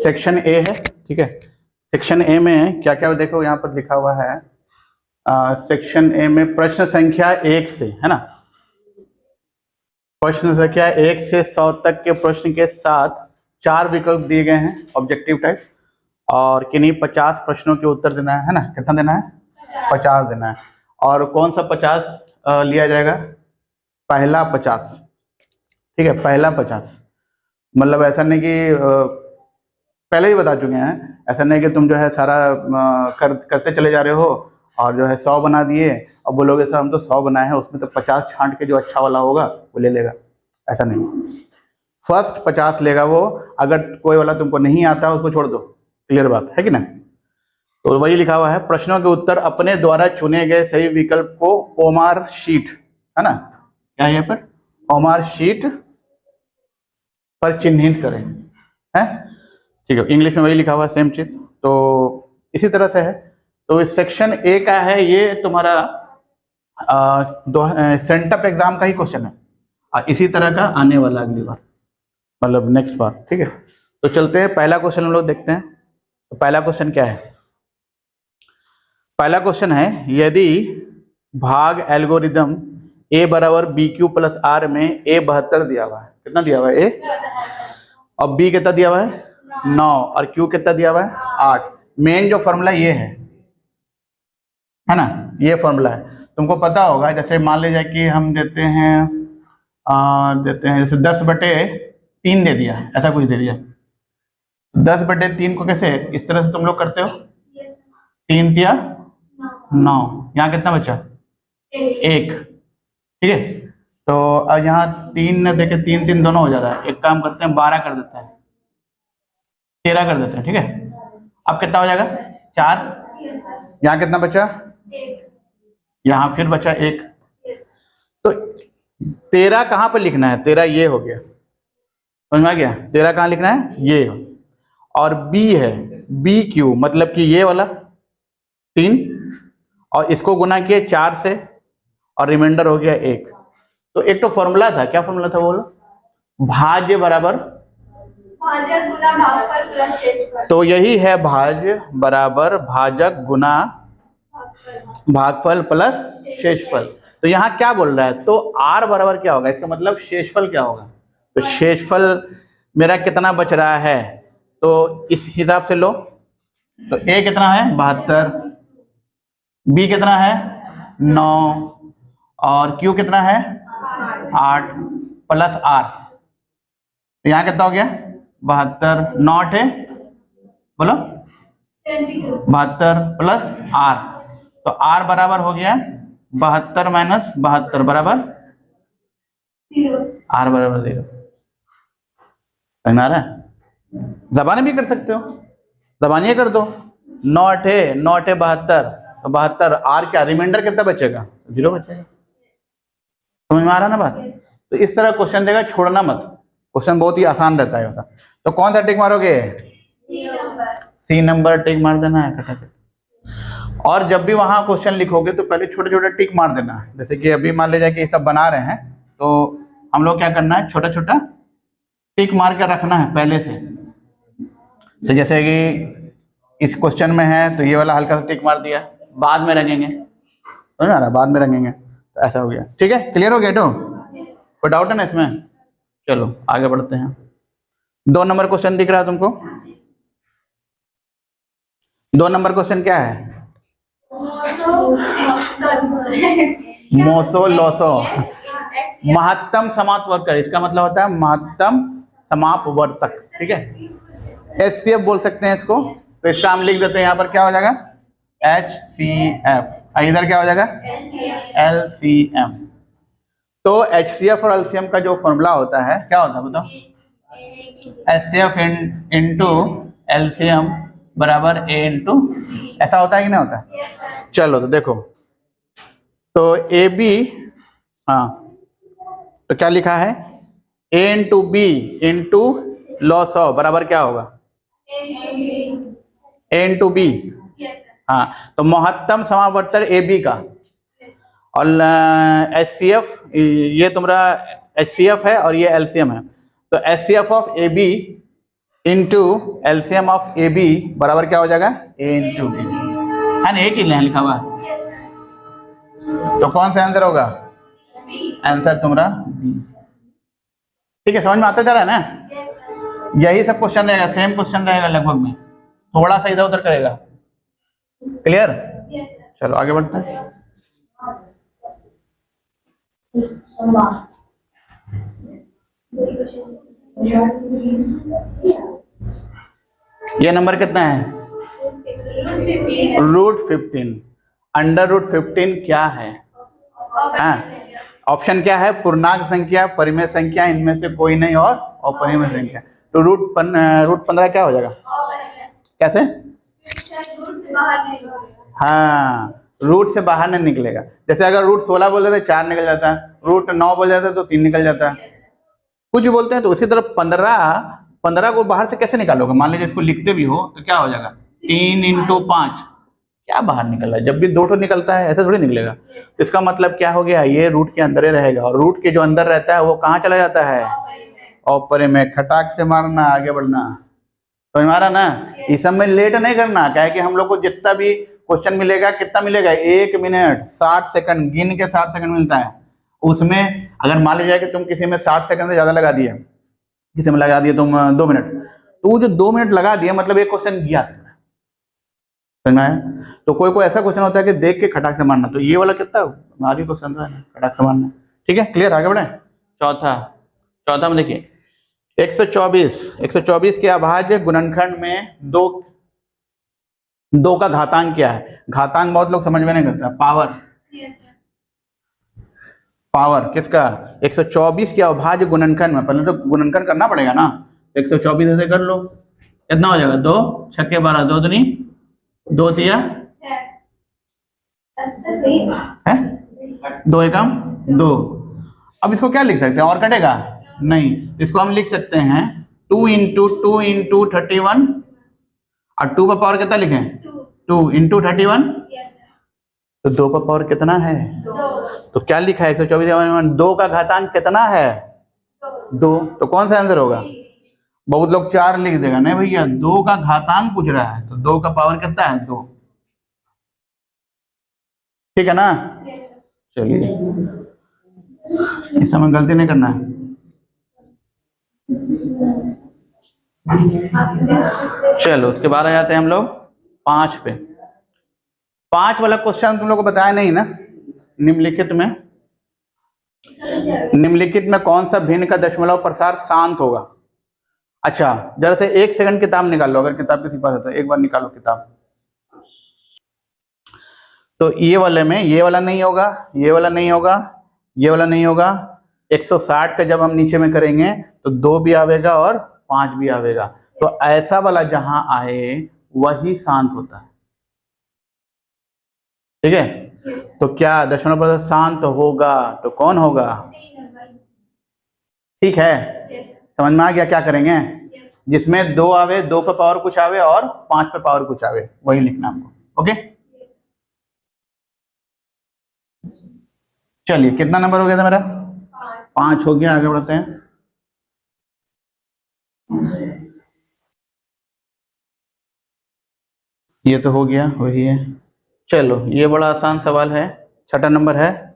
Section A है, ठीक है। सेक्शन ए में क्या क्या देखो यहाँ पर लिखा हुआ है। सेक्शन ए में प्रश्न संख्या 1 से, है ना, प्रश्न संख्या 1 से 100 तक के प्रश्न के साथ 4 विकल्प दिए गए हैं ऑब्जेक्टिव टाइप, और किन्हीं 50 प्रश्नों के उत्तर देना है ना। कितना देना है? 50 देना है। और कौन सा 50 लिया जाएगा? पहला 50, ठीक है, पहला 50। मतलब ऐसा नहीं कि पहले ही बता चुके हैं, ऐसा नहीं कि तुम जो है सारा करते चले जा रहे हो और जो है 100 बना दिए और बोलोगे सर हम तो 100 बनाए हैं, उसमें तो 50 छांट के जो अच्छा वाला होगा वो ले लेगा। ऐसा नहीं, फर्स्ट 50 लेगा वो। अगर कोई वाला तुमको नहीं आता उसको छोड़ दो, क्लियर बात है कि ना। तो वही लिखा हुआ है, प्रश्नों के उत्तर अपने द्वारा चुने गए सही विकल्प को ओमार शीट, है ना, क्या यहाँ पर ओमार शीट पर चिन्हित करें, है, ठीक है। इंग्लिश में वही लिखा हुआ है, सेम चीज। तो इसी तरह से है। तो इस सेक्शन ए का है, ये तुम्हारा सेंटअप एग्जाम का ही क्वेश्चन है, और इसी तरह का आने वाला अगली बार, मतलब नेक्स्ट बार, ठीक है। तो चलते हैं, पहला क्वेश्चन हम लोग देखते हैं। तो पहला क्वेश्चन क्या है? पहला क्वेश्चन है, यदि भाग एल्गोरिदम a बराबर बी क्यू प्लस आर में a 72 दिया हुआ है, कितना दिया हुआ है? a, और b कितना दिया हुआ है? 9, और q कितना दिया हुआ है? 8। मेन जो फॉर्मूला ये है ना, ये फॉर्मूला है, तुमको पता होगा। जैसे मान लीजिए कि हम देते हैं जैसे 10/3 दे दिया, ऐसा कुछ दे दिया। 10/3 को कैसे इस तरह से तुम लोग करते हो? 3 तिया 9, यहाँ कितना बचा? 1, ठीक है। तो अब यहाँ 3 न देके 3 3 दोनों हो जा रहा है। एक काम करते हैं, 12 कर देते हैं, 13 कर देते हैं, ठीक है। अब कितना हो जाएगा? 4। यहाँ कितना बचा? यहाँ फिर बचा 1। तो 13 कहाँ पर लिखना है? 13 ये हो गया, समझ में आ गया? 13 कहाँ लिखना है? ये। और b है बी क्यू, मतलब कि ये वाला 3, और इसको गुना किए 4 से, और रिमाइंडर हो गया 1। तो एक तो फॉर्मूला था, क्या फॉर्मूला था? बोलो, भाज्य बराबर भाजक गुना भागफल प्लस शेषफल। तो यही है, भाज्य बराबर भाजक गुना भागफल प्लस शेषफल। तो यहाँ क्या बोल रहा है? तो r बराबर क्या होगा? इसका मतलब शेषफल क्या होगा? तो शेषफल मेरा कितना बच रहा है, तो इस हिसाब से लो। तो a कितना है? 72, b कितना है? 9, और q कितना है? 8 प्लस r। तो यहाँ कितना हो गया? 72, 9 है, बोलो 72 प्लस r। तो r बराबर हो गया 72 माइनस 72 बराबर 0। r बराबर 0। समझ आ रहा है? जबानी भी कर सकते हो, जबानिया कर दो। 9 है 72, तो 72, r क्या रिमाइंडर कितना बचेगा? 0 बचेगा। समझ में आ रहा ना बात? तो इस तरह क्वेश्चन देगा, छोड़ना मत, क्वेश्चन बहुत ही आसान रहता है। तो कौन सा टिक मारोगे? सी नंबर टिक मार देना है फटाफट। और जब भी वहां क्वेश्चन लिखोगे तो पहले छोटे छोटे टिक मार देना है। जैसे कि अभी मान लीजिए कि ये सब बना रहे हैं, तो हम लोग क्या करना है, छोटा छोटा टिक मार कर रखना है पहले से। तो जैसे कि इस क्वेश्चन में है, तो ये वाला हल्का सा टिक मार दिया, बाद में रंगेंगे, समझ आ रहा है? बाद में रंगेंगे। तो ऐसा हो गया, ठीक है, क्लियर हो गया? तो कोई डाउट है ना इसमें? चलो आगे बढ़ते हैं। 2 नंबर क्वेश्चन दिख रहा है तुमको? 2 नंबर क्वेश्चन क्या है? मोसो लोसो, महत्तम समापवर्तक। इसका मतलब होता है महत्तम समापवर्तक, ठीक है। HCF बोल सकते हैं इसको। तो इसका हम लिख देते हैं, यहाँ पर क्या हो जाएगा? HCF। इधर क्या हो जाएगा? LCM। तो HCF और LCM का जो फॉर्मूला होता है, क्या होता है बताओ? HCF इंटू LCM बराबर A इंटू, ऐसा होता है कि नहीं होता है? चलो तो देखो, तो AB, हाँ, तो क्या लिखा है? A into B into loss of बराबर क्या होगा? A into B। हाँ, तो महत्तम समापवर्तक AB का, और HCF, ये तुम्हारा HCF है और ये LCM है। तो HCF of AB into LCM of A B बराबर क्या हो जाएगा, ए इंटू बी, है ना, एक ही लिखा हुआ। तो कौन सा आंसर होगा, आंसर तुम्हारा बी। ठीक है, समझ में आता जा रहा है ना। यही सब क्वेश्चन रहेगा, सेम क्वेश्चन रहेगा लगभग में, थोड़ा सा इधर उधर करेगा। क्लियर, चलो आगे बढ़ते हैं। ये नंबर कितना है, √15। अंडर √15 क्या है, ऑप्शन क्या है, पूर्णांक संख्या, परिमेय संख्या, इनमें से कोई नहीं और अपरिमेय संख्या। तो √15 क्या हो जाएगा, कैसे, हाँ, रूट से बाहर नहीं निकलेगा। जैसे अगर √16 बोल देते 4 निकल जाता है, √9 बोल जाता है तो 3 निकल जाता है, कुछ भी बोलते हैं। तो उसी तरह 15 को बाहर से कैसे निकालोगे, मान लीजिए इसको लिखते भी हो तो क्या हो जाएगा, 3 × 5, क्या बाहर निकल रहा है, जब भी 2 ठो निकलता है ऐसे थोड़ी निकलेगा। इसका मतलब क्या हो गया, ये रूट के अंदर ही रहेगा, और रूट के जो अंदर रहता है वो कहाँ चला जाता है, अपरिमेय। खटाक से मारना, आगे बढ़ना, समझ में आ रहा ना। इस सब में लेट नहीं करना, क्या है कि हम लोग को जितना भी क्वेश्चन मिलेगा, कितना मिलेगा, 1 मिनट 60 सेकंड, गिन के 60 सेकंड मिलता है। उसमें अगर मान लीजिए कि तुम किसी में 60 सेकंड से ज्यादा लगा दिए, किसी में लगा दिए तुम 2 मिनट, तो वो जो 2 मिनट लगा दिए मतलब एक क्वेश्चन गया, समझ में आया। तो कोई कोई ऐसा क्वेश्चन होता है कि देख के खटाक से मारना, तो ये वाला कितना हमारी क्वेश्चन है, खटाक से मारना। ठीक है, क्लियर, आगे बढ़े। चौथा में देखिए 124 के अभाज्य गुणनखंड में दो का घातांक क्या है। घातांक बहुत लोग समझ में नहीं करता, पावर किसका, 124 के अभाज्य गुणनखंड में, पहले तो गुणनखंड करना पड़ेगा ना। 124 ऐसे कर लो, कितना हो जाएगा, 2 छक्के 12, 2 दूनी 2 तिया है, 2 एकम 2। अब इसको क्या लिख सकते हैं, और कटेगा नहीं, इसको हम लिख सकते हैं 2 × 2 × 31, और 2 का पावर कितना लिखें, 2 × 31, तो 2 का पावर कितना है, तो क्या लिखा है 124 2 का घातांक कितना है, 2। तो कौन सा आंसर होगा, बहुत लोग 4 लिख देगा, नहीं भैया 2 का घातांक पूछ रहा है, तो 2 का पावर कितना है, 2। ठीक है ना, चलिए इस समय गलती नहीं करना है। चलो उसके बाद आ जाते हैं हम लोग 5 पे। 5 वाला क्वेश्चन तुम लोग को बताया नहीं ना, निम्नलिखित में कौन सा भिन्न का दशमलव प्रसार शांत होगा। अच्छा जरा से 1 सेकंड किताब निकाल लो, अगर किताब किसी पास है तो एक बार निकालो किताब। तो ये वाले में ये वाला नहीं होगा, ये वाला नहीं होगा, ये वाला नहीं होगा। 160 का जब हम नीचे में करेंगे तो 2 भी आवेगा और 5 भी आवेगा। तो ऐसा वाला जहां आए वही शांत होता है, ठीक है। तो क्या दशमलव प्रसार शांत होगा, तो कौन होगा, ठीक है, समझ में आ गया। क्या करेंगे, जिसमें 2 आवे, 2 पे पावर कुछ आवे और 5 पे पावर कुछ आवे, वही लिखना हमको। ओके चलिए, कितना नंबर हो गया था मेरा, 5 हो गया। आगे बढ़ते हैं। ये तो हो गया, वही है। चलो ये बड़ा आसान सवाल है, 6ठा नंबर है।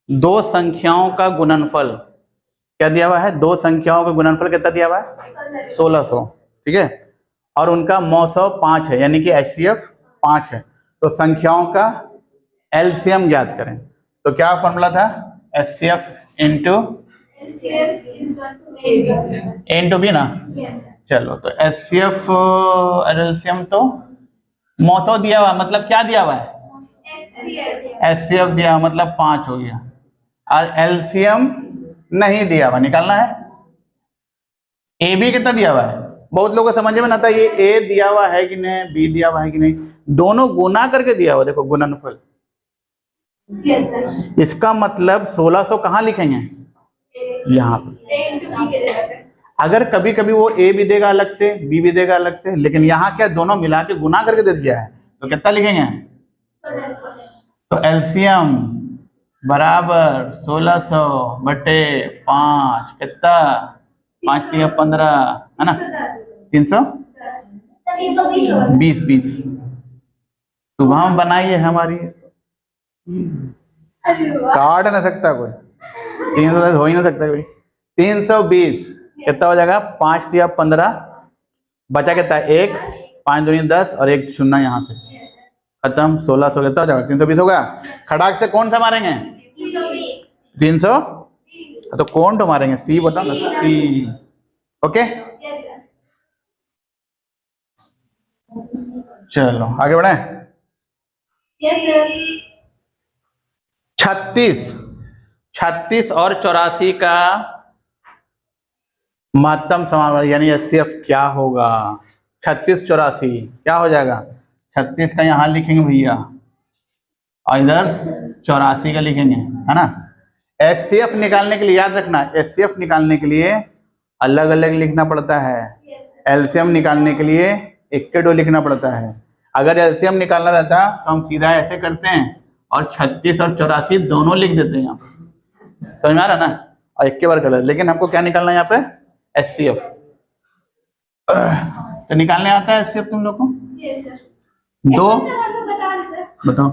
2 संख्याओं का गुणनफल क्या दिया हुआ है, 2 संख्याओं का गुणनफल कितना दिया हुआ है, 1600, ठीक है। और उनका मौसव 5 है, यानी कि HCF 5 है। तो संख्याओं का एलसीएम ज्ञात करें। तो क्या फॉर्मूला था, HCF इंटू बी ना। चलो तो HCF एलसीएम, तो मौसव दिया हुआ मतलब क्या दिया हुआ है, HCF दिया हुआ मतलब 5 हो गया, और एलसीएम नहीं दिया हुआ, निकालना है। ए बी कितना दिया हुआ है, बहुत लोगों को समझ में ना आता, ये ए दिया हुआ है कि नहीं, बी दिया हुआ है कि नहीं, दोनों गुना करके दिया हुआ। देखो गुणनफल, इसका मतलब 1600 कहाँ लिखेंगे, यहाँ पे। अगर कभी कभी वो ए भी देगा अलग से, बी भी देगा अलग से, लेकिन यहाँ क्या दोनों मिला के गुना करके दे दिया है, तो कितना लिखेंगे, तो एलसीएम बराबर 1600 बटे 5, कितना 5 × 15 है ना, 320 20 सुबह में बनाई है हमारी, काट ना सकता कोई, 300 हो ही ना सकता कोई। 320 कितना हो जाएगा, 5 दिया 15, बचा कितना 1, 5 दूनी 10 और 1 शून्य यहाँ से खत्म, 1600 कितना हो जाएगा, 320 होगा। खड़ाक से कौन सा मारेंगे, 300, तो कौन तो मारेंगे, सी बताओ ना, सी। ओके चलो आगे बढ़े। 36 और 84 का महत्तम समानुपाती यानी HCF क्या होगा। 36 84 क्या हो जाएगा, 36 का यहाँ लिखेंगे भैया और इधर 84 का लिखेंगे, है ना। HCF निकालने के लिए याद रखना, HCF निकालने के लिए अलग अलग लिखना पड़ता है, LCM निकालने के लिए एक के दो लिखना पड़ता है। अगर LCM निकालना रहता तो हम सीधा ऐसे करते हैं और 36 और 84 दोनों लिख देते हैं यहाँ पे, समझ में आ रहा ना, और एक के बार कर लेते। लेकिन हमको क्या निकालना है यहाँ पे, HCF। तो निकालने आता है HCF तुम लोग को, दो बताओ।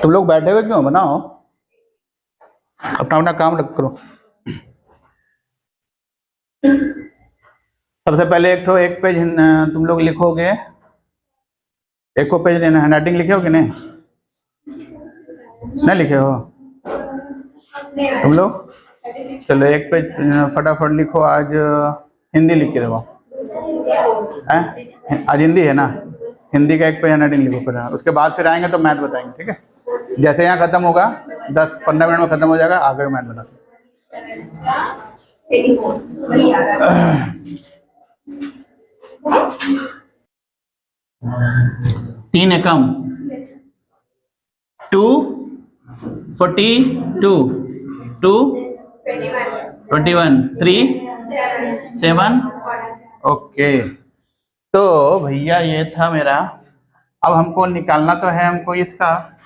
तुम लोग बैठे हुए क्यों, बनाओ अपना अपना काम रख करो। सबसे पहले एक पेज तुम लोग लिखोगे, एक को पेज लेना, हैंडराइटिंग लिखे हो कि नहीं लिखे हो तुम लोग। चलो एक पेज फटाफट लिखो, आज हिंदी लिख के देखो, आज हिंदी है ना, हिंदी का एक पेज हैंडराइटिंग लिखो, फिर उसके बाद फिर आएंगे तो मैथ बताएंगे, ठीक है। जैसे यहाँ खत्म होगा 10-15 मिनट में खत्म हो जाएगा, आगे मैथ बता। 3 एकम 242 221 3 7। ओके तो भैया ये था मेरा। अब हमको निकालना तो है हमको इसका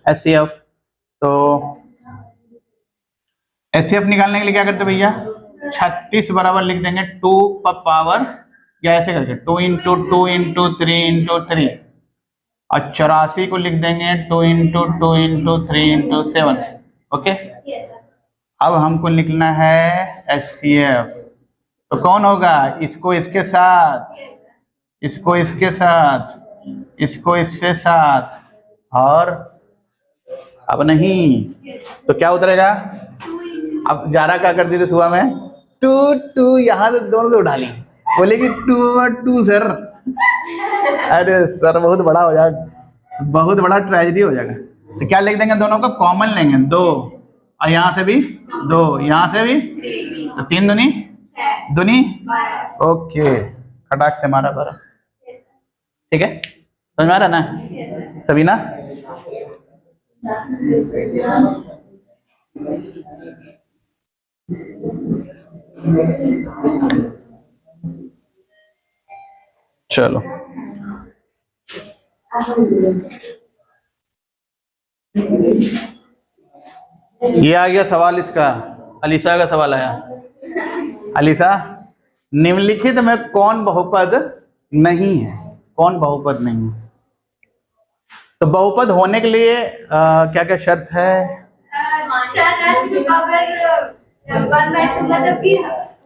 HCF। तो HCF निकालने के लिए क्या करते भैया, 36 बराबर लिख देंगे 2 पर पावर, या ऐसे करके 2 इंटू 2 इंटू 3 इंटू 3, और 84 को लिख देंगे 2 इंटू 2 इंटू 3 इंटू 7। ओके अब हमको लिखना है HCF। तो कौन होगा, इसको इसके साथ, इसको इसके साथ, इसको इसके साथ, और अब नहीं तो क्या उतरेगा। अब जारा क्या कर दी थी सुबह में, 2 2 यहाँ से दोनों उठा ली, बोलेगी 2 और 2 सर। अरे सर बहुत बड़ा हो जाएगा, बहुत बड़ा ट्रेजेडी हो जाएगा। तो क्या लिख देंगे, दोनों को कॉमन लेंगे 2, और यहाँ से भी 2, यहाँ से भी, तो 3 दूनी दूनी। ओके खटाक से मारा बारा, ठीक है, समझ में आ रहा ना सभी ना। चलो ये आ गया सवाल इसका, अलीसा का सवाल आया। अलीसा, निम्नलिखित में कौन बहुपद नहीं है, कौन बहुपद नहीं है। तो बहुपद होने के लिए क्या क्या शर्त है, मतलब कि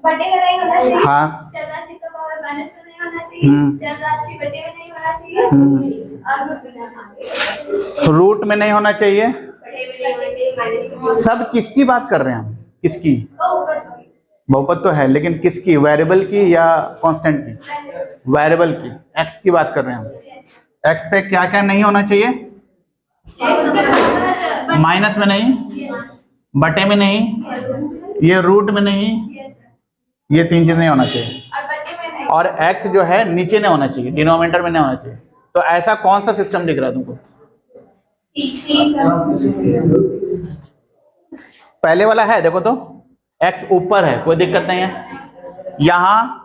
बटे में नहीं होना चाहिए, हाँ चरराशि का पावर माइनस में नहीं होना चाहिए, चरराशि बटे में नहीं होना चाहिए, और रूट में नहीं होना चाहिए। बटे में नहीं होना चाहिए। सब किसकी बात कर रहे हैं हम, किसकी, बहुपद तो है लेकिन किसकी, वेरिएबल की या कांस्टेंट की, वेरिएबल की, एक्स की बात कर रहे हैं हम। एक्स पे क्या क्या नहीं होना चाहिए, माइनस में नहीं, बटे में नहीं, ये रूट में नहीं, ये 3 चीज नहीं होना चाहिए, और एक्स जो है नीचे नहीं होना चाहिए, डिनोमिनेटर में नहीं होना चाहिए। तो ऐसा कौन सा सिस्टम दिख रहा है तुमको, पहले वाला है देखो तो, x ऊपर है, कोई दिक्कत नहीं है। यहाँ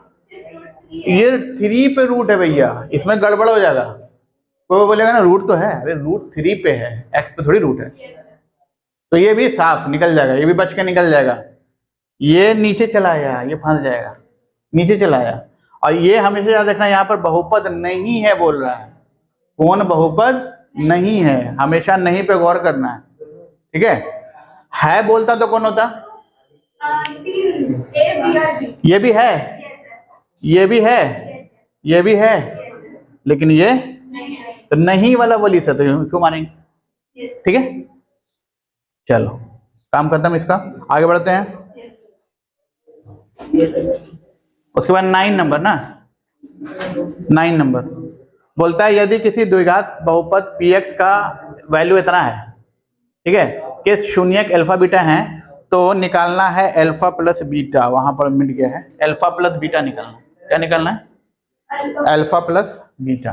ये 3 पे रूट है भैया, इसमें गड़बड़ हो जाएगा। कोई बोलेगा ना रूट तो है, अरे रूट 3 पे है, x पे थोड़ी रूट है। तो ये भी साफ निकल जाएगा, ये भी बच के निकल जाएगा। ये नीचे चला आया, ये फंस जाएगा, नीचे चला आया। और ये हमेशा याद रखना, यहाँ पर बहुपद नहीं है बोल रहा है। कौन बहुपद नहीं है, हमेशा नहीं पे गौर करना है, ठीक है बोलता तो कौन होता? ये भी है, ये भी है, ये भी है, लेकिन ये तो नहीं वाला बोली से, तो क्यों मारेंगे? ठीक है, चलो काम खत्म इसका, आगे बढ़ते हैं। उसके बाद 9 नंबर ना, 9 नंबर बोलता है यदि किसी द्विघात बहुपद px का वैल्यू इतना है, ठीक है, कि शून्यक अल्फा बीटा है, तो निकालना है अल्फा प्लस बीटा। वहां पर मिट गया है, अल्फा प्लस बीटा निकालना। क्या निकालना है? Alpha plus beta.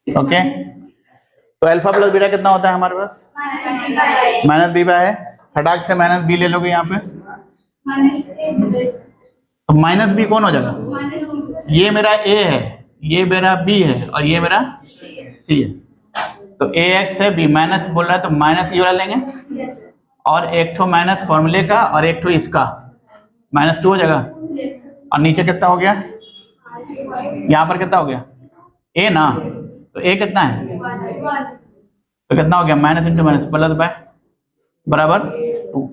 ओके, तो अल्फा प्लस बीटा कितना होता है हमारे पास? माइनस बी है, फटाक से माइनस बी ले लोगे यहाँ पे, तो माइनस बी कौन हो जाएगा? ये मेरा ए है, ये मेरा बी है, और ये मेरा सी है। तो ए एक्स है, बी माइनस बोल रहा है, तो माइनस ये वाला लेंगे, और एक ठो माइनस फॉर्मूले का और एक ठो इसका, -2 हो जाएगा। और नीचे कितना हो गया? यहाँ पर कितना हो गया? ए ना, तो ए कितना है? तो कितना हो गया? Minus into minus plus by बराबर 2।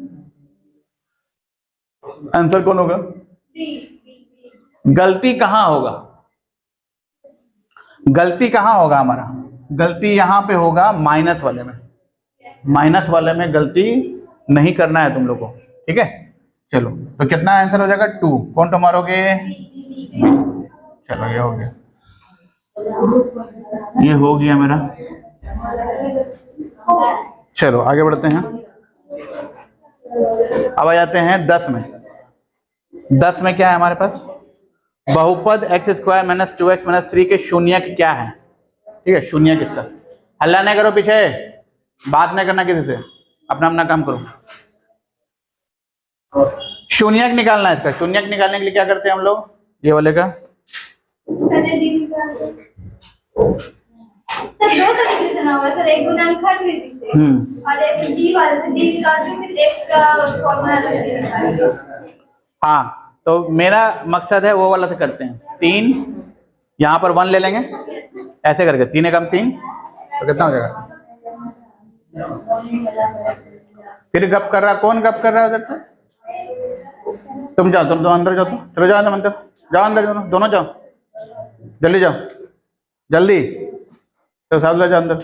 आंसर कौन होगा? गलती कहाँ होगा? गलती कहाँ होगा हमारा? गलती यहाँ पे होगा माइनस वाले में। माइनस वाले में गलती नहीं करना है तुम लोग को, ठीक है। चलो, तो कितना आंसर हो जाएगा? 2। कौन तो मारोगे? चलो ये हो गया, ये हो गया मेरा। चलो आगे बढ़ते हैं। अब आ जाते हैं 10 में। 10 में क्या है हमारे पास? बहुपद x² माइनस 2x माइनस 3 के शून्यक क्या है? ठीक है, शून्यक इसका। हल्ला नहीं करो, पीछे बात नहीं करना किसी से, अपना अपना काम करो। शून्यक निकालना है इसका। शून्यक निकालने के लिए क्या करते हैं हम लोग? ये वाले का दो तरीके से ना होगा सर, एक गुणनखंड विधि से और एक डी वाले से, डी निकाल के फिर एक का फॉर्मूला निकालेंगे। हाँ, तो मेरा मकसद है वो वाला से करते हैं। 3 यहाँ पर 1 ले लेंगे, ऐसे करके 3 एकम 3, तो कितना हो जाएगा? फिर गप कर रहा, कौन गप कर रहा है उधर से? तुम जाओ, तुम अंदर जाओ, तो चलो जाओ अंदर, जाओ अंदर, दोनों जाओ, जल्दी जाओ, जल्दी, तो साथ जाओ अंदर।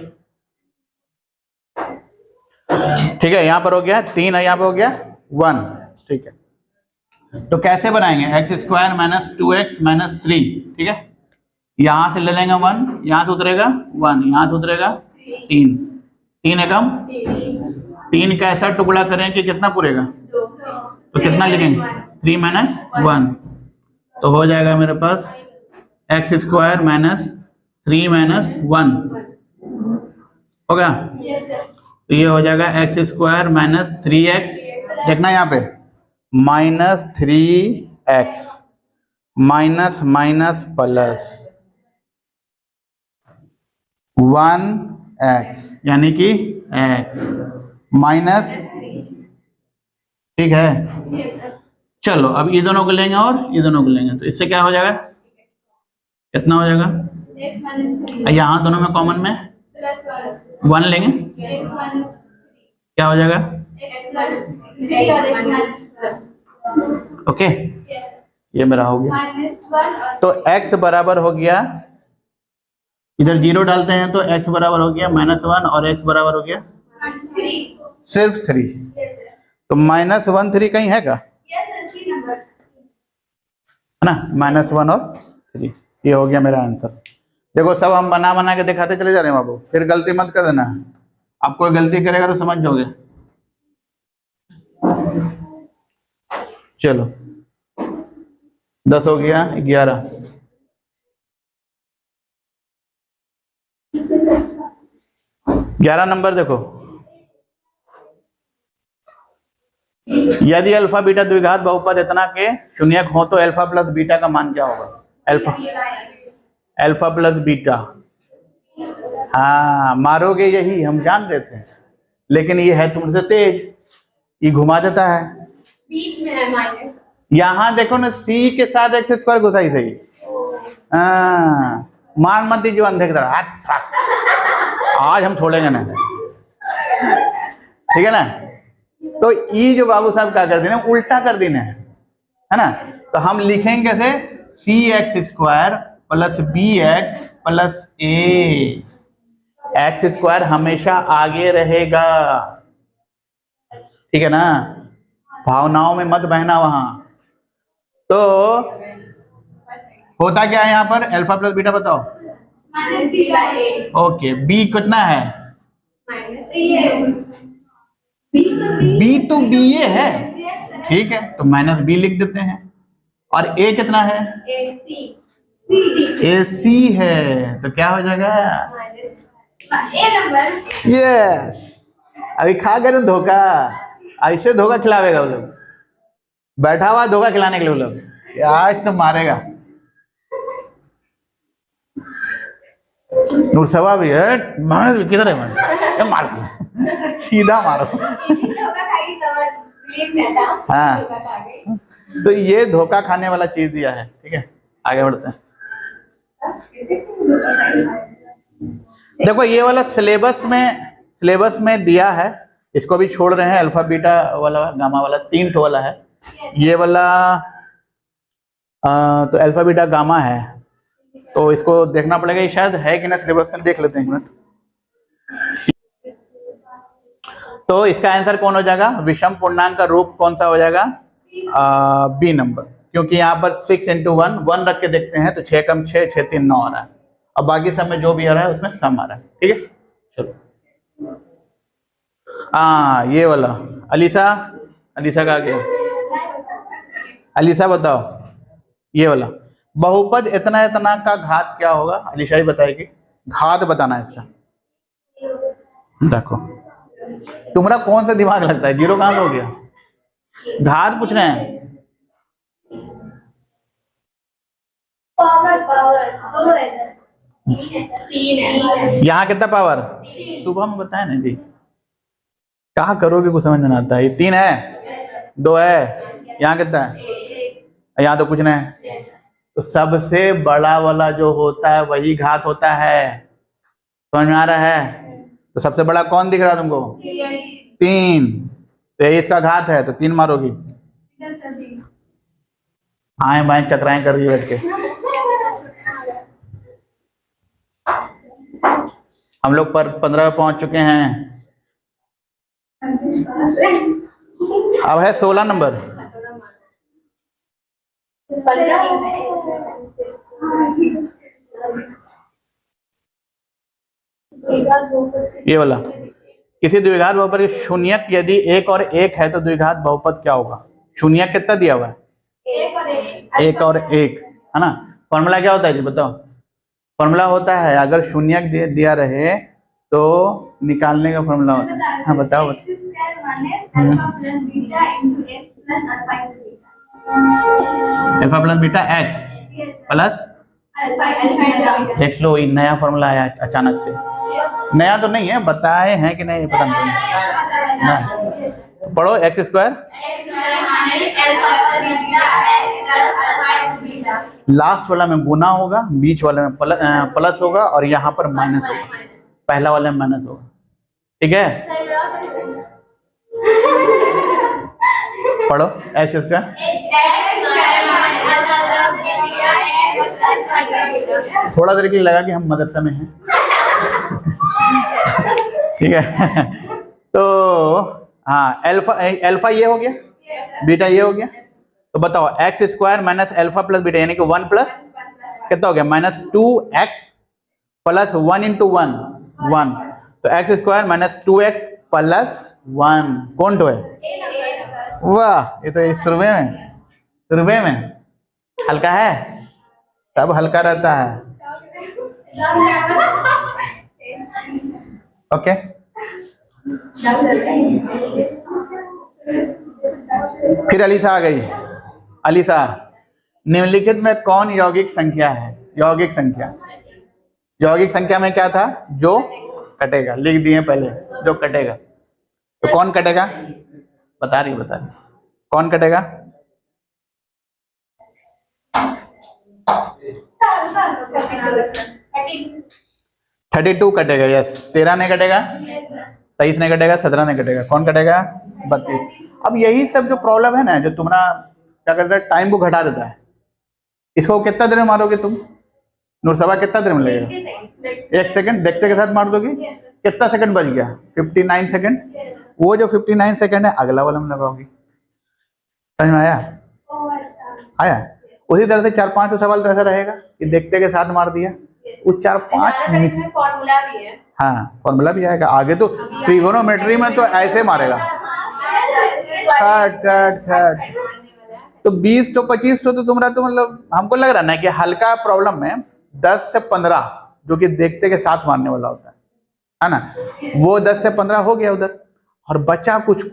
ठीक है, यहाँ पर हो गया 3 है, यहाँ पर हो गया 1। ठीक है, तो कैसे बनाएंगे? x² माइनस 2x माइनस 3, ठीक है। यहां से ले लेंगे 1, यहां से उतरेगा 1, यहां से उतरेगा 3, 3 एकम 3 का ऐसा टुकड़ा करें कि कितना पूरेगा? तो कितना लिखेंगे? 3 माइनस 1, तो हो जाएगा मेरे पास x² माइनस 3 माइनस 1 होगा। तो ये हो जाएगा x² माइनस 3x, देखना यहाँ पे minus 3x minus minus plus 1x, यानी कि x माइनस, ठीक है। चलो अब ये दोनों को लेंगे और ये दोनों को लेंगे, तो इससे क्या हो जाएगा? कितना हो जाएगा? यहाँ दोनों में कॉमन में 1 लेंगे, क्या हो जाएगा? ओके, ये मेरा हो गया। तो x बराबर हो गया, इधर 0 डालते हैं, तो x बराबर हो गया -1 और x बराबर हो गया सिर्फ 3। तो -1 3 कहीं है क्या? है ना, -1 और 3, ये हो गया मेरा आंसर। देखो सब हम बना बना के दिखाते चले जा रहे हैं बाबू, फिर गलती मत कर देना। आप कोई गलती करेगा तो समझ जाओगे। चलो 10 हो गया, 11। ग्यारह नंबर देखो, यदि अल्फा बीटा द्विघात बहुपद इतना के शून्यक हो तो अल्फा प्लस बीटा का मान क्या होगा? Alpha plus beta. हाँ मारोगे यही हम जान रहे थे, लेकिन ये है तुमसे तेज, ये घुमा देता है। बीच में है माइनस। यहाँ देखो ना, सी के साथ एक्स स्क्वायर घुसाई सही। मार मत दीजिए अंधे की तरह, आज हम छोड़ेंगे ना, ठीक है ना। तो ये जो बाबू साहब क्या कर देना, उल्टा कर देना है ना। तो हम लिखेंगे कैसे, c x square plus b x plus a. X square हमेशा आगे रहेगा, ठीक है ना, भावनाओं में मत बहना वहां। तो होता क्या है यहाँ पर, अल्फा प्लस बीटा बताओ। ओके, बी कितना है, बी तो बी ए है, ठीक है, तो माइनस बी लिख देते हैं। और ए कितना है, ए सी है, तो क्या हो जाएगा, यस। अभी खा गए धोखा, ऐसे धोखा खिलावेगा वो लोग, बैठा हुआ धोखा खिलाने के लिए वो लोग, आज तो मारेगा। नूरसभा भी है, मार किधर है, मार सीधा मारो। हाँ, तो ये धोखा खाने वाला चीज दिया है, ठीक है, आगे बढ़ते हैं। देखो ये वाला सिलेबस में दिया है, इसको भी छोड़ रहे हैं, अल्फा बीटा वाला गामा वाला 3 ठो वाला है, ये वाला तो अल्फा बीटा गामा है, तो इसको देखना पड़ेगा, ये शायद है कि ना सिलेबस में, देख लेते हैं एक मिनट। तो इसका आंसर कौन हो जाएगा, विषम पूर्णांक का रूप कौन सा हो जाएगा, बी नंबर, क्योंकि यहाँ पर 6 × 1 रख के देखते हैं तो 6 कम 6 6 3 9 आ रहा है, अब बाकी सब में जो भी आ रहा है उसमें सम आ रहा है, ठीक है। चलो ये वाला अलीसा का आ गया, अलीसा बताओ, ये वाला बहुपद इतना इतना का घात क्या होगा, अलीशा ही बताएगी, घात बताना है इसका। देखो तुम्हारा कौन सा दिमाग लगता है, जीरो कहां से हो गया, घात पूछ रहे हैं। यहाँ कितना पावर, सुबह में बताया ना जी, क्या करोगे कुछ समझ नहीं आता है। 3 है, 2 है, यहाँ कितना है, यहाँ तो कुछ नहीं है, तो सबसे बड़ा वाला जो होता है वही घात होता है, समझ में आ रहा है। तो सबसे बड़ा कौन दिख रहा है तुमको, 3, तो इसका घात है तो 3 मारोगी, आए बाएं चक्राएं कर रही है बैठ के। हम लोग पर 15 पहुंच चुके हैं, अब है 16 नंबर। ये वाला, किसी द्विघात बहुपद के शून्यक यदि 1 और 1 है तो द्विघात बहुपद क्या होगा। शून्यक कितना दिया हुआ है, 1 और 1 है ना। फॉर्मूला क्या होता है जी बताओ, फॉर्मूला होता है अगर शून्यक दिया रहे तो निकालने का फॉर्मूला होता है। हाँ बताओ, alpha plus beta x plus देख लो, ये नया फॉर्मूला आया अचानक से, नया तो नहीं है, बताए हैं कि नहीं पता नहीं, पढ़ो एक्स स्क्वायर लास्ट वाला में गुना होगा, बीच वाले में प्लस होगा और यहाँ पर माइनस होगा, पहला वाले में माइनस होगा, ठीक है। पढ़ो एक्स स्क्वायर, थोड़ा देर के लिए लगा कि हम मदरसा में हैं, ठीक है। तो हाँ, अल्फा ये हो गया, बीटा ये हो गया, तो बताओ x square minus alpha plus beta यानी कि 1 प्लस कितना हो गया, -2x प्लस 1 × 1 1, तो x square minus 2x plus 1 कौन तो है, वाह, ये तो शुरू में हल्का है, तब हल्का रहता है, ओके। फिर अलीसा आ गई। अलीसा, निम्नलिखित में कौन यौगिक संख्या है? यौगिक संख्या, यौगिक संख्या में क्या था? जो कटेगा, लिख दिए पहले, जो कटेगा। तो कौन कटेगा? बता रही कौन कटेगा? थर्टी टू कटेगा। यस, 13 नहीं कटेगा, 23 नहीं कटेगा, 17 नहीं कटेगा। कौन कटेगा? 32। अब यही सब जो प्रॉब्लम है ना, जो तुम्हारा क्या करता है, टाइम को घटा देता है। इसको कितना देर में मारोगे तुम? नूरसभा कितना देर में लगेगा? 1 सेकंड देखते के साथ मार दोगे। कितना सेकंड बच गया? 59 सेकंड। वो जो 59 सेकंड है अगला वाला में लगाओगी। समझ में आया? आया? उसी तरह से 4-5 सवाल तो ऐसा रहेगा कि देखते के साथ मार दिया। वो 4-5 मिनट फॉर्मूला भी है। हाँ, फॉर्मूला भी आएगा आगे। तो ट्रिगोनोमेट्री में तो ऐसे मारेगा, खट। तो 20 तो 25 तो तुम्हारा तो मतलब हमको लग रहा ना कि हल्का प्रॉब्लम में 10 से 15 जो कि देखते के साथ मारने वाला होता है ना, वो 10 से 15 हो गया उधर, और बचा कुछ।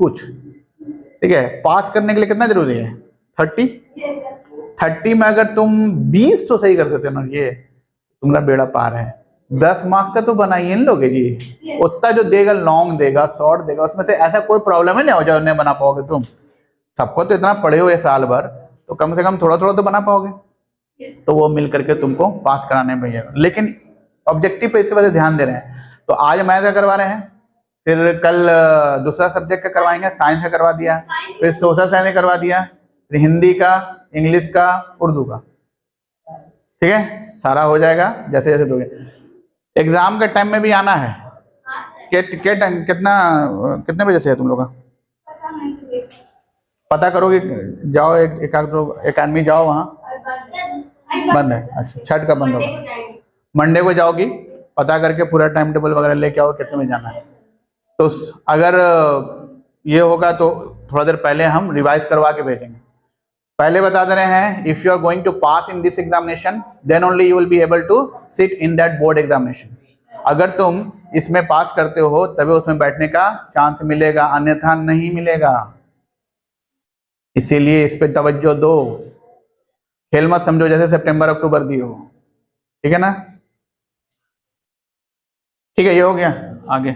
ठीक है, पास करने के लिए कितना जरूरी है? 30 में अगर तुम 20 तो सही कर देते हो ना, ये तुम्हारा बेड़ा पार है। 10 मार्क्स का तो बनाइए इन लोगे जी। उतना जो देगा, लॉन्ग देगा, शॉर्ट देगा, उसमें से ऐसा कोई प्रॉब्लम ही नहीं हो जाए नहीं बना पाओगे तुम। सबको तो इतना पढ़े हुए साल भर, तो कम से कम थोड़ा तो बना पाओगे। तो वो मिल करके तुमको पास कराने में भैया। लेकिन ऑब्जेक्टिव पे इसके वजह ध्यान दे रहे हैं। तो आज मैथ का करवा रहे हैं, फिर कल दूसरा सब्जेक्ट का करवाएंगे, साइंस का करवा दिया, फिर सोशल साइंस का करवा दिया, फिर हिंदी का, इंग्लिश का, उर्दू का। ठीक है, सारा हो जाएगा जैसे जैसे दोगे। एग्जाम के टाइम में भी आना है। कितने बजे से है तुम लोग का? पता करोगे, जाओ एक आदमी जाओ वहाँ, बंद है। अच्छा, छठ का बंद होगा, मंडे को जाओगी, पता करके पूरा टाइम टेबल वगैरह लेके आओ कितने में जाना है। तो अगर ये होगा तो थोड़ा देर पहले हम रिवाइज करवा के भेजेंगे। पहले बता दे रहे हैं, if you are going to pass in this examination then only you will be able to sit in that board examination. अगर तुम इसमें पास करते हो तभी उसमें बैठने का चांस मिलेगा, अन्यथा नहीं मिलेगा। इसीलिए इस पे तवज्जो दो, खेल मत समझो जैसे सितंबर अक्टूबर दी हो। ठीक है ना? ठीक है, ये हो गया। आगे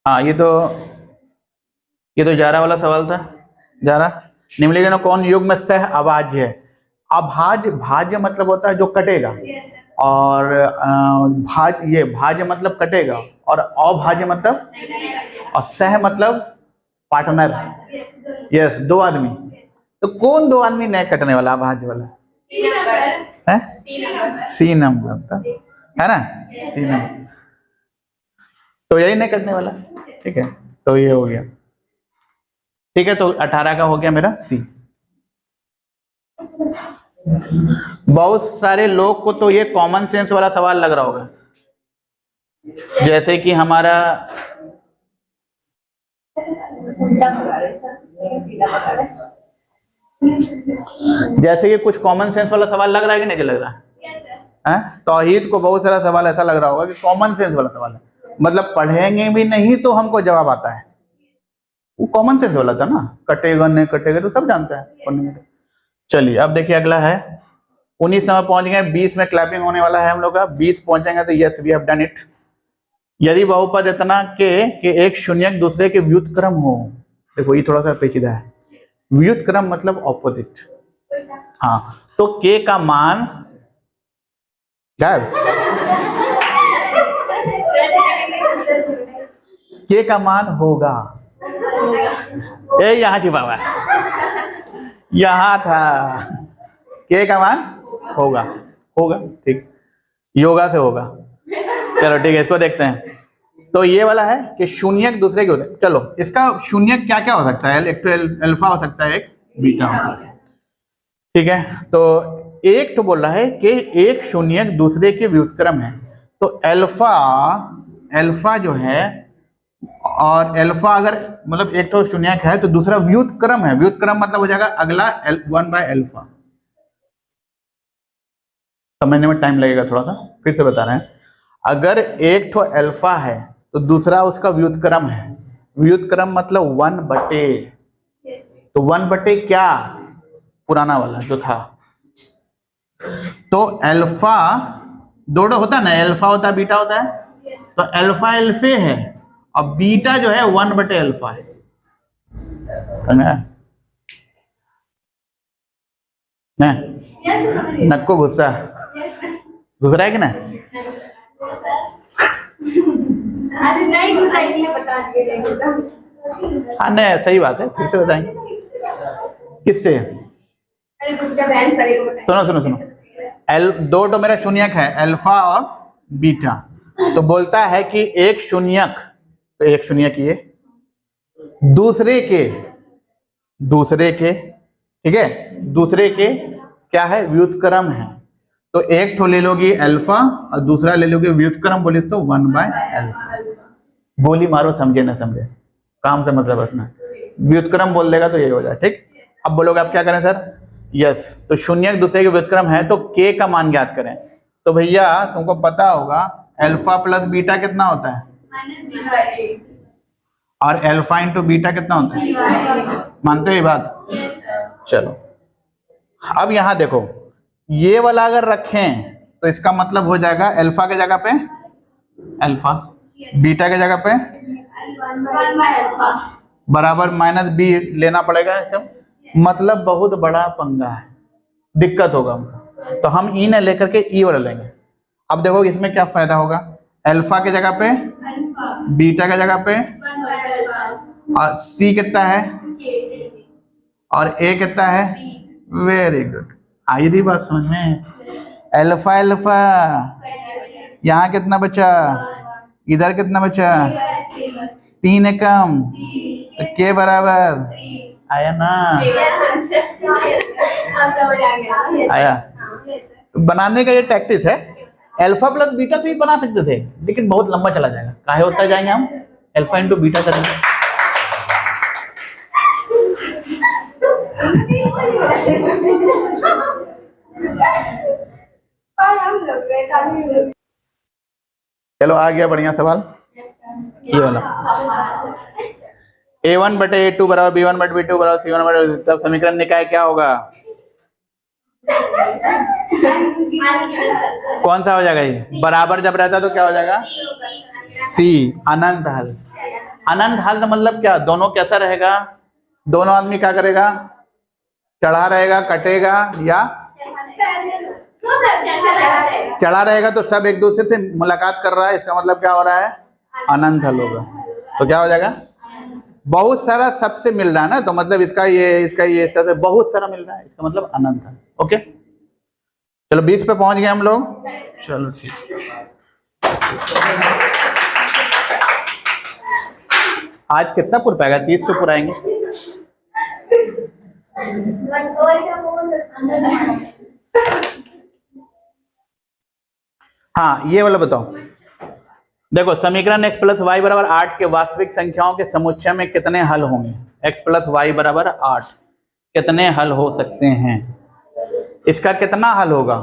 हाँ, ये तो 11 वाला सवाल था। 11, निम्नलिखित में कौन युग्म सह अभाज्य है? अभाज्य, भाज्य मतलब होता है जो कटेगा, और भाज्य मतलब कटेगा, और अभाज्य मतलब, और सह मतलब पार्टनर। यस, 2 आदमी। तो कौन 2 आदमी नहीं कटने वाला? अभाज्य वाला है सी नंबर, है ना? सी नंबर, तो यही नहीं कटने वाला। ठीक है, तो ये हो गया। ठीक है, तो 18 का हो गया मेरा सी। बहुत सारे लोग को तो ये कॉमन सेंस वाला सवाल लग रहा होगा, जैसे कि हमारा जैसे कि कुछ कॉमन सेंस वाला सवाल लग रहा है कि नहीं लग रहा है? तौहीद को बहुत सारा सवाल ऐसा लग रहा होगा कि कॉमन सेंस वाला सवाल है, मतलब पढ़ेंगे भी नहीं तो हमको जवाब आता है। वो कॉमन सेंस वाला था ना, कटेगा नहीं कटेगा तो सब जानते हैं। चलिए अब देखिए अगला है 19 में पहुंच गए, 20 में क्लैपिंग होने वाला है हम लोग का। 20 पहुंचेंगे तो yes we have done it. यदि बहुपद इतना के एक शून्यक दूसरे के व्युत्क्रम हो। देखो ये थोड़ा सा पेचीदा है, व्युत्क्रम मतलब ऑपोजिट। हाँ, तो के का मान के का मान होगा, यहाँ जी बाबा, यहाँ था, के का मान होगा। ठीक, योगा से होगा। चलो ठीक है, इसको देखते हैं। तो ये वाला है कि शून्यक दूसरे के होते हैं। चलो इसका शून्यक क्या क्या हो सकता है? एक तो अल्फा हो सकता है, एक बीटा हो सकता है। ठीक है, तो एक तो बोल रहा है कि एक शून्यक दूसरे के व्युत्क्रम है। तो अल्फा जो है, और अल्फा अगर मतलब एक तो शून्यक है तो दूसरा व्युत्क्रम है। व्युत्क्रम मतलब हो जाएगा अगला 1/अल्फा। समझने में टाइम लगेगा थोड़ा सा, फिर से बता रहे हैं। अगर एक तो अल्फा है तो दूसरा उसका व्युत्क्रम है, व्युत्क्रम मतलब 1/, तो 1/, क्या पुराना वाला जो था, तो अल्फा दो होता है ना, अल्फा होता है बीटा होता है, तो अल्फा अल्फे है और बीटा जो है 1/अल्फा है। नक्को गुस्सा घुस रहा है कि ना? अरे नहीं घुसा, इसलिए बता दिए। हाँ नहीं सही बात है, फिर से बताएंगे किससे। अरे दूसरा बहन करेगा बताइए। सुनो सुनो सुनो, दो तो मेरा शून्यक है अल्फा और बीटा, तो बोलता है कि एक शून्यक, तो एक शून्यक ये दूसरे के ठीक है, दूसरे के क्या है, व्युत्क्रम है। तो एक ठो ले लोगी अल्फा और दूसरा ले लोगी व्युत्क्रम, बोली तो 1/अल्फा। गोली मारो, समझे ना समझे, काम से मतलब रखना। व्युत्क्रम बोल देगा तो ये हो जाए, ठीक। अब बोलोगे आप क्या करें सर? यस, तो शून्यक दूसरे के व्युत्क्रम है तो के का मान ज्ञात करें। तो भैया तुमको पता होगा अल्फा प्लस बीटा कितना होता है, और अल्फा इंटू बीटा कितना होता है, मानते हो ये बात? चलो अब यहां देखो, ये वाला अगर रखें तो इसका मतलब हो जाएगा अल्फा के जगह पे अल्फा, बीटा के जगह पे बराबर माइनस बी लेना पड़ेगा। मतलब बहुत बड़ा पंगा है, दिक्कत होगा हमको, तो हम ई ने लेकर के ई वाला लेंगे। अब देखो इसमें क्या फायदा होगा, अल्फा के जगह पे बीटा के जगह पे, और सी कितना है और ए कितना है। वेरी गुड, आई रही बात समझ में? अल्फा अल्फा, यहाँ कितना बचा, इधर कितना बचा, 3 एकम, तो के बराबर आया ना, आया। बनाने का ये टैक्टिस है, अल्फा प्लस बीटा से भी बना सकते थे लेकिन बहुत लंबा चला जाएगा, काहे होता जाएंगे हम, अल्फा इंटू बीटा करेंगे। चलो आ गया बढ़िया सवाल, ये वाला a1/a2 बराबर b1/b2 बराबर c1/, तब समीकरण निकाय क्या होगा, कौन सा हो जाएगा ये, बराबर जब रहता तो क्या हो जाएगा, सी, अनंत हल। अनंत हल मतलब क्या, दोनों कैसा रहेगा, दोनों आदमी क्या करेगा, चढ़ा रहेगा, कटेगा, या चढ़ा रहेगा, तो सब एक दूसरे से मुलाकात कर रहा है, इसका मतलब क्या हो रहा है, अनंत हल होगा। तो क्या हो जाएगा, बहुत सारा सबसे मिल रहा है ना, तो मतलब इसका ये सबसे बहुत सारा मिल रहा है, इसका मतलब अनंत हल। ओके चलो 20 पे पहुंच गए हम लोग, चलो ठीक। आज कितना पुर पाएगा, 30 पे पुराएंगे। हाँ ये वाला बताओ, देखो समीकरण x प्लस वाई बराबर 8 के वास्तविक संख्याओं के समुच्चय में कितने हल होंगे, x प्लस वाई बराबर 8 कितने हल हो सकते हैं, इसका कितना हल होगा,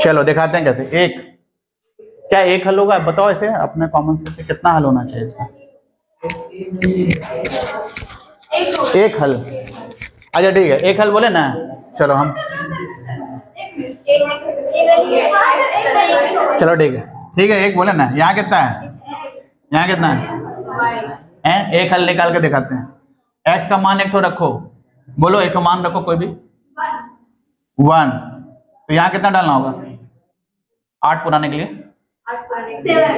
चलो दिखाते हैं कैसे। एक, क्या एक हल होगा, बताओ ऐसे अपने कॉमन सेंस से कितना हल होना चाहिए इसका, एक हल। अच्छा ठीक है, एक हल बोले ना, चलो हम चलो ठीक है एक बोले ना, यहाँ कितना है, यहाँ कितना है, एक हल निकाल के दिखाते हैं। x का मान एक तो रखो, बोलो एक का मान रखो कोई भी, 1, तो यहाँ कितना डालना होगा, 8 पुराने के लिए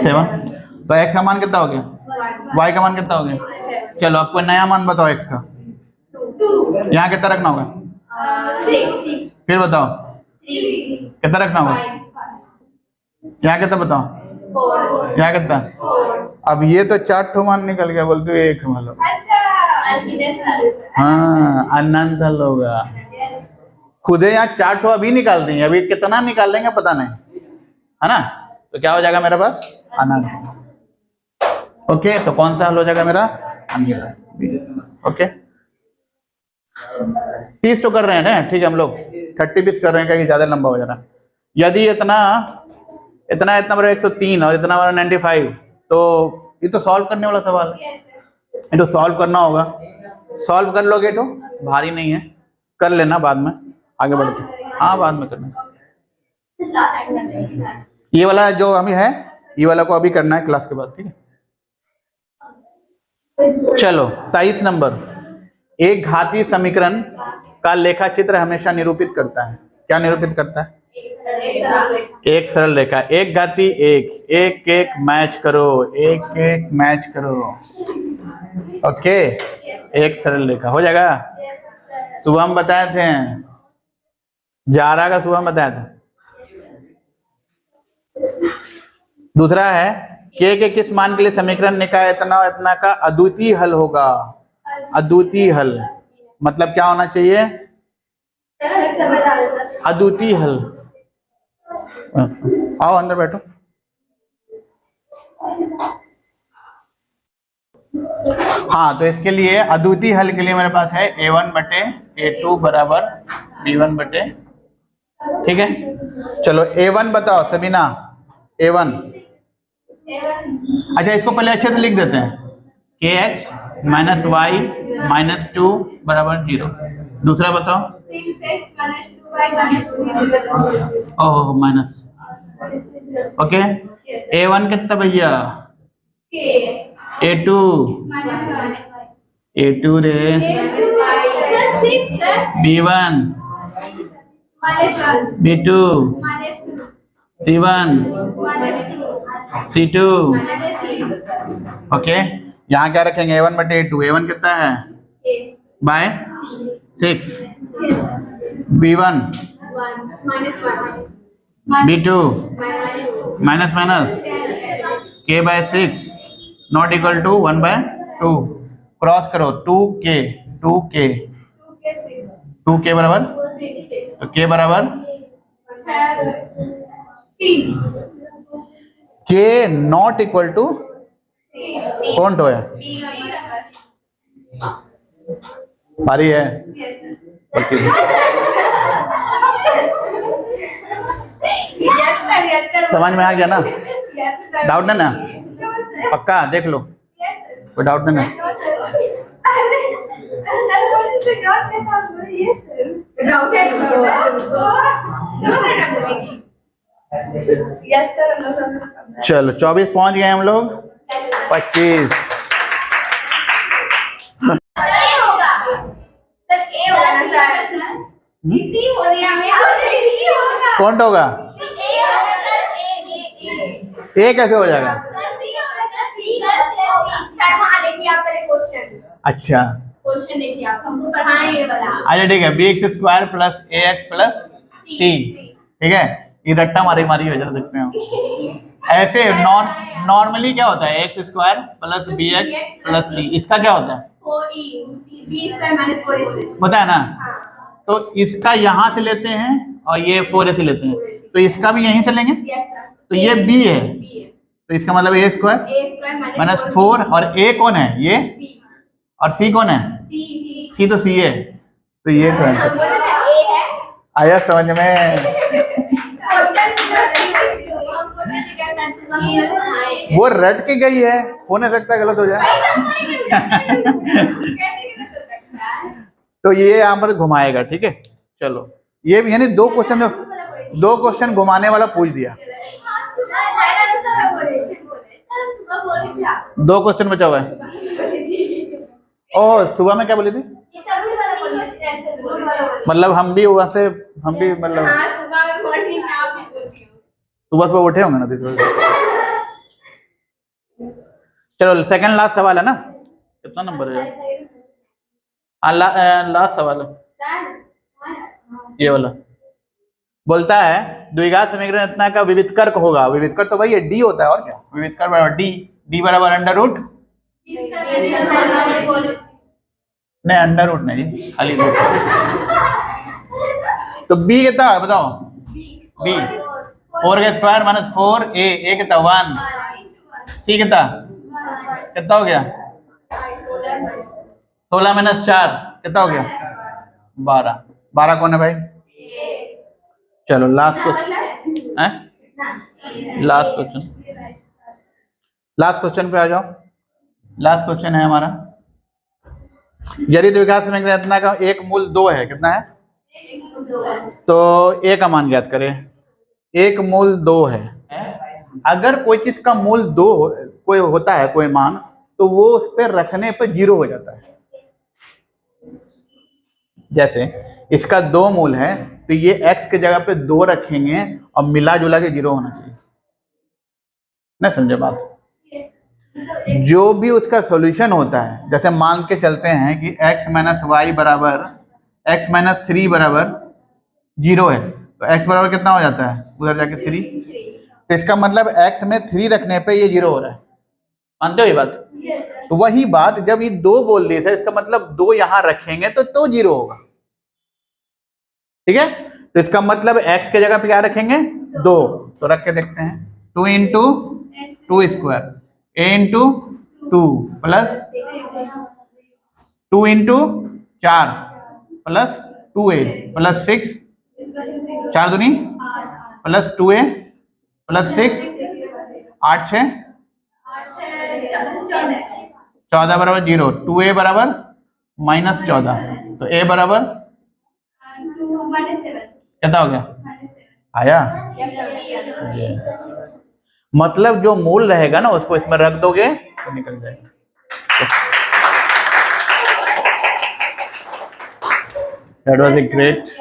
7, तो x का मान कितना हो गया, y का मान कितना हो गया। चलो अब कोई नया मान बताओ x का, यहाँ कितना रखना होगा, फिर बताओ कितना रखना होगा, यहाँ कितना बताओ, यहाँ कितना। अब ये तो 4 ठो मान निकल गया, बोलते हुए एक मतलब, हाँ अनंत हल होगा। खुद यहाँ 4 ठो अभी निकाल देंगे, अभी कितना निकाल देंगे पता नहीं, है ना, तो क्या हो जाएगा मेरे पास, अनंत। ओके तो कौन सा हल हो जाएगा मेरा, अनंत। ओके 30 तो कर रहे हैं ना, ठीक है, हम लोग 30-20 कर रहे हैं क्योंकि ज्यादा लंबा हो जा रहा है। यदि इतना बड़ा 103 और इतना बड़ा 95, तो ये तो सॉल्व करने वाला सवाल है, ये तो सॉल्व करना होगा। सॉल्व कर लोगे तो भारी नहीं है, कर लेना बाद में, आगे बढ़ते। हाँ बाद में करना। ये वाला जो अभी है, ये वाला को अभी करना है क्लास के बाद, ठीक है। चलो 23 नंबर, एक घातीय समीकरण का लेखा चित्र हमेशा निरूपित करता है। क्या निरूपित करता है? एक सरल रेखा। एक घातीय एक, एक एक मैच करो, एक एक मैच करो। ओके, एक सरल रेखा हो जाएगा। सुबह हम बताए थे, जारा का सुबह हम बताया था। दूसरा है के किस मान के लिए समीकरण निकाय इतना और इतना का अद्वितीय हल होगा। अद्वितीय हल मतलब क्या होना चाहिए? अद्वितीय हल। आओ अंदर बैठो। हाँ, तो इसके लिए अद्वितीय हल के लिए मेरे पास है a1 बटे a2 बराबर b1 बटे, ठीक है। चलो a1 बताओ सबीना, a1। अच्छा, इसको पहले अच्छे से लिख देते हैं, kx माइनस वाई माइनस 2 बराबर 0। दूसरा बताओ। ओह माइनस, ओके। a1 कितना भैया? a2 रे b1 b2 c1 c2, okay. यहाँ क्या रखेंगे? a1 बटे a2। a1 कितना है? By 6, b1 b2 minus minus k by 6 not equal to 1 by 2। Cross करो 2k 2k बराबर, तो k बराबर k नॉट इक्वल टू कौन तो है? पारी है। समझ में आ गया ना? डाउट नहीं ना? पक्का देख लो, कोई डाउट नहीं ना? चलो 24 पहुंच गए हम लोग। 25 कौन होगा? ए कैसे हो जाएगा? अच्छा क्वेश्चन देखिए आप, हमको पढ़ाएं ये वाला। अच्छा ठीक है, bx square plus ax plus c, ठीक है। ये रट्टा मारी मारी हो जा सकते हैं ऐसे। नॉर्मली क्या होता है? X square plus bx plus c, इसका क्या होता है? पता है ना? तो इसका यहाँ से लेते हैं और ये 4a से लेते हैं, तो इसका भी यहीं से लेंगे, तो ये b है, तो इसका मतलब a स्क्वायर माइनस 4, और a कौन है? ये, और c कौन है? c तो c है, तो ये तो है। आया समझ में? वो रट के गई है, हो नहीं सकता गलत हो जाए। तो ये यहाँ पर घुमाएगा, ठीक है। चलो ये भी यानी दो क्वेश्चन घुमाने वाला पूछ दिया। 2 क्वेश्चन बचा हुआ है। ओ सुबह में क्या बोली थी? मतलब हम भी वहां से, हम भी मतलब सुबह उठे होंगे ना। चलो सेकंड लास्ट सवाल है ना, कितना नंबर है? लास्ट सवाल है ये वाला। बोलता है द्विघात समीकरण इतना का विवितकर्क होगा। विवितकर्क तो भाई ये डी होता है, और क्या? विवितकर्क बराबर डी, डी बराबर अंडर रूट, नहीं अंडर रूट नहीं, खाली रूट। तो बी कितना है बताओ? बी 4 का स्क्वायर माइनस 4a, ए कितना 1, सी कितना कितना हो गया? 16 माइनस 4 कितना हो गया? 12। 12 कौन है भाई? चलो last question, last question, last question पे आ जाओ। लास्ट क्वेश्चन है हमारा, यदि द्विघात समीकरण रचना का एक मूल 2 है, कितना है? तो ए का मान ज्ञात करें। एक मूल 2 है। अगर कोई चीज का मूल 2 कोई होता है, कोई मान, तो वो उस पर रखने पर 0 हो जाता है। जैसे इसका 2 मूल है, तो ये x के जगह पे 2 रखेंगे और मिला जुला के 0 होना चाहिए ना, समझे बात? जो भी उसका सॉल्यूशन होता है, जैसे मान के चलते हैं कि x माइनस वाई बराबर x माइनस 3 बराबर 0 है, तो x बराबर कितना हो जाता है? उधर जाके 3। तो इसका मतलब x में 3 रखने पे ये 0 हो रहा है, मानते हो ये बात? तो वही बात जब ये 2 बोल दिए थे, इसका मतलब 2 यहां रखेंगे तो 0 होगा, ठीक है? तो इसका मतलब x के जगह पे क्या रखेंगे? 2। तो रख के देखते हैं, 2 into 2 square a into 2 plus 2 into 4 plus 2a plus 6, 4 दूनी प्लस 2a प्लस 6, 8 6 14 बराबर 0, 2a बराबर माइनस 14, तो a बराबर कितना हो गया? आया? मतलब जो मूल रहेगा ना उसको इसमें रख दोगे तो निकल जाएगा। That was a great